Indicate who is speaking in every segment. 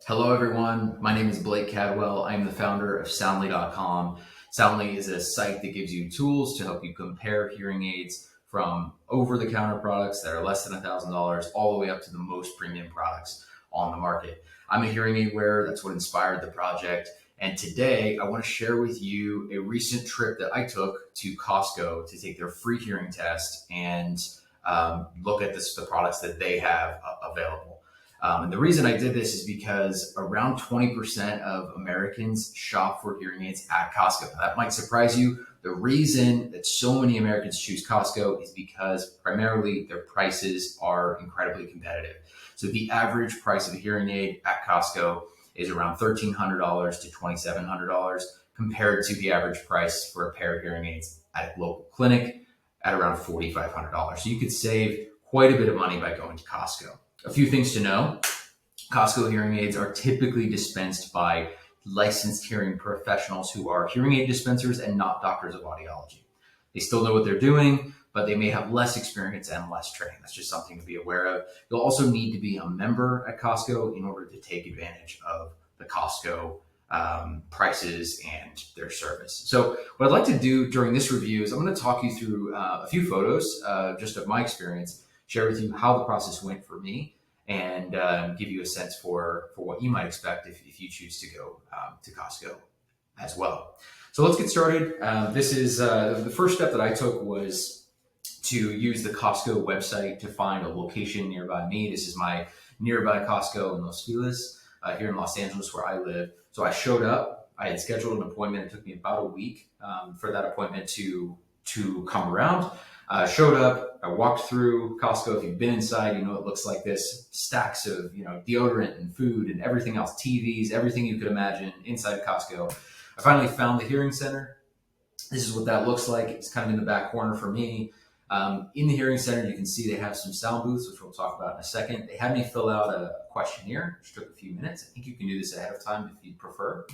Speaker 1: Hello, everyone. My name is Blake Cadwell. I'm the founder of Soundly.com. Soundly is a site that gives you tools to help you compare hearing aids from over-the-counter products that are less than $1,000 all the way up to the most premium products on the market. I'm a hearing aid wearer. That's what inspired the project. And today I want to share with you a recent trip that I took to Costco to take their free hearing test and look at the products that they have available. And the reason I did this is because around 20% of Americans shop for hearing aids at Costco. Now, that might surprise you. The reason that so many Americans choose Costco is because primarily their prices are incredibly competitive. So the average price of a hearing aid at Costco is around $1,300 to $2,700 compared to the average price for a pair of hearing aids at a local clinic at around $4,500. So you could save quite a bit of money by going to Costco. A few things to know. Costco hearing aids are typically dispensed by licensed hearing professionals who are hearing aid dispensers and not doctors of audiology. They still know what they're doing, but they may have less experience and less training. That's just something to be aware of. You'll also need to be a member at Costco in order to take advantage of the Costco prices and their service. So what I'd like to do during this review is I'm going to talk you through a few photos just of my experience, share with you how the process went for me, and give you a sense for what you might expect if you choose to go to Costco as well. So let's get started. This is the first step that I took was to use the Costco website to find a location nearby me. This is my nearby Costco in Los Feliz here in Los Angeles where I live. So I showed up. I had scheduled an appointment. It took me about a week for that appointment to come around. Showed up, I walked through Costco. If you've been inside, you know it looks like this. Stacks of deodorant and food and everything else, TVs, everything you could imagine inside Costco. I finally found the hearing center. This is what that looks like. It's kind of in the back corner for me. In the hearing center, you can see they have some sound booths, which we'll talk about in a second. They had me fill out a questionnaire, which took a few minutes. I think you can do this ahead of time if you prefer.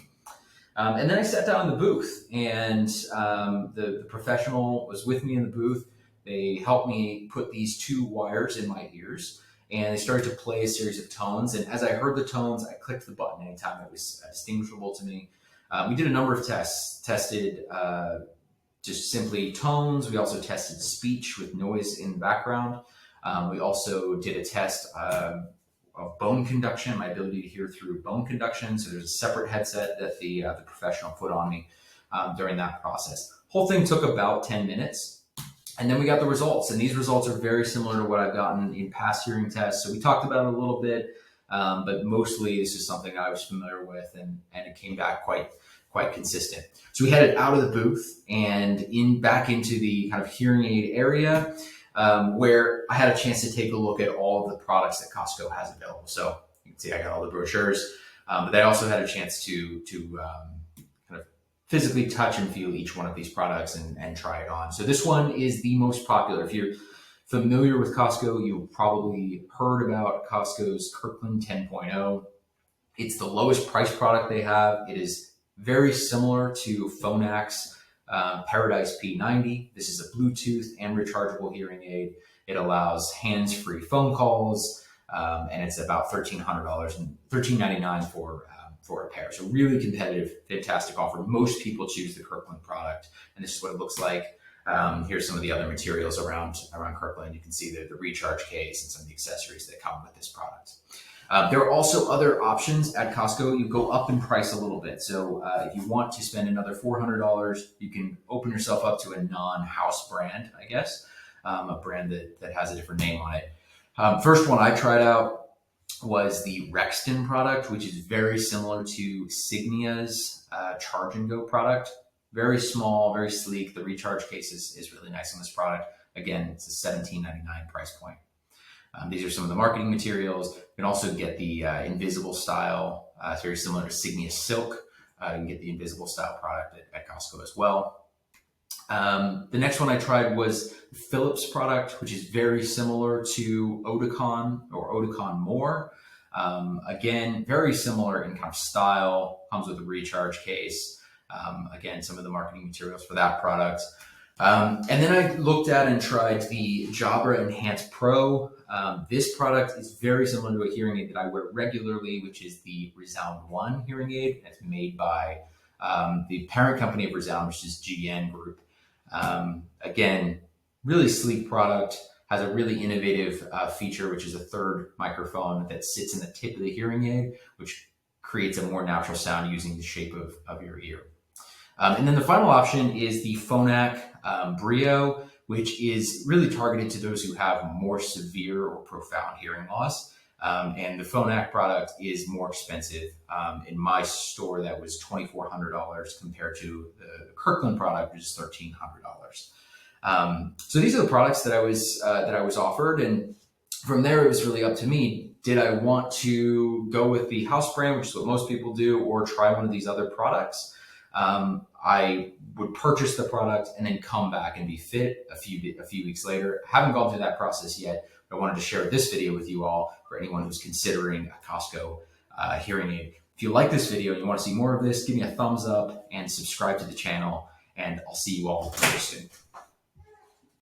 Speaker 1: And then I sat down in the booth, and the professional was with me in the booth. They helped me put these two wires in my ears, and they started to play a series of tones. And as I heard the tones, I clicked the button anytime it was distinguishable to me. We did a number of tests, tested just simply tones. We also tested speech with noise in the background. We also did a test of bone conduction, my ability to hear through bone conduction. So there's a separate headset that the professional put on me during that process. Whole thing took about 10 minutes. And then we got the results, and these results are very similar to what I've gotten in past hearing tests. So we talked about it a little bit, but mostly this is something I was familiar with, and it came back quite consistent. So we headed out of the booth and back into the kind of hearing aid area where I had a chance to take a look at all of the products that Costco has available. So you can see I got all the brochures, but I also had a chance to kind of physically touch and feel each one of these products and try it on. So this one is the most popular. If you're familiar with Costco, you've probably heard about Costco's Kirkland 10.0. It's the lowest price product they have. It is very similar to Phonax Paradise P90. This is a Bluetooth and rechargeable hearing aid. It allows hands-free phone calls, and it's about $1,300 and $1,399 for a pair. So really competitive, fantastic offer. Most people choose the Kirkland product, and this is what it looks like. Here's some of the other materials around Kirkland. You can see the recharge case and some of the accessories that come with this product. There are also other options at Costco. You go up in price a little bit. So if you want to spend another $400, you can open yourself up to a non-house brand, I guess, a brand that has a different name on it. First one I tried out was the Rexton product, which is very similar to Signia's Charge and Go product. Very small, very sleek. The recharge case is really nice on this product. Again, it's a $17.99 price point. These are some of the marketing materials. You can also get the invisible style. It's very similar to Signia Silk. You can get the invisible style product at Costco as well. The next one I tried was the Philips product, which is very similar to Oticon or Oticon More. Again, very similar in kind of style, comes with a recharge case. Again, some of the marketing materials for that product. And then I looked at and tried the Jabra Enhanced Pro. This product is very similar to a hearing aid that I wear regularly, which is the Resound One hearing aid. It's made by the parent company of Resound, which is GN Group. Again, really sleek product, has a really innovative feature, which is a third microphone that sits in the tip of the hearing aid, which creates a more natural sound using the shape of your ear. And then the final option is the Phonak Brio, which is really targeted to those who have more severe or profound hearing loss. And the Phonak product is more expensive. In my store, that was $2,400 compared to the Kirkland product, which is $1,300. So these are the products that I was offered, and from there it was really up to me. Did I want to go with the house brand, which is what most people do, or try one of these other products? I would purchase the product and then come back and be fit a few weeks later. I haven't gone through that process yet, but I wanted to share this video with you all for anyone who's considering a Costco hearing aid. If you like this video and you want to see more of this, give me a thumbs up and subscribe to the channel, and I'll see you all very soon.